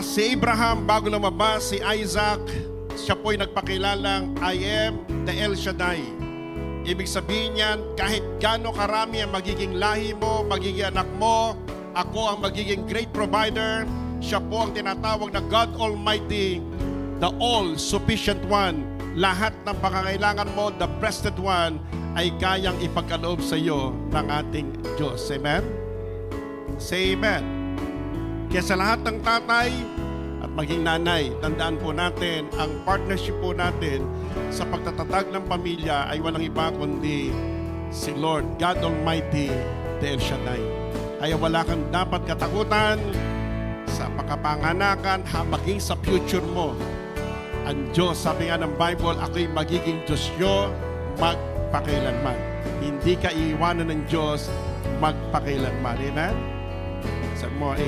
Si Abraham, bago lumabas, si Isaac, siya po'y nagpakilalang, I am the El Shaddai. Ibig sabihin niyan, kahit gaano karami ang magiging lahi mo, magiging anak mo, ako ang magiging great provider. Siya po ang tinatawag na God Almighty, the All-Sufficient One. Lahat ng pangangailangan mo, the Breasted One, ay kayang ipagkaloob sa iyo ng ating Diyos. Amen? Say amen. Kaya sa lahat ng tatay at maging nanay, tandaan po natin, ang partnership po natin sa pagtatatag ng pamilya ay walang iba kundi si Lord, God Almighty, the El Shaddai. Kaya wala kang dapat katakutan sa pagkapanganakan, maging sa future mo. Ang Diyos, sabi nga ng Bible, ako'y magiging Diyos nyo magpakailanman. Hindi ka iiwanan ng Diyos magpakailanman. Amen? Sabi mo,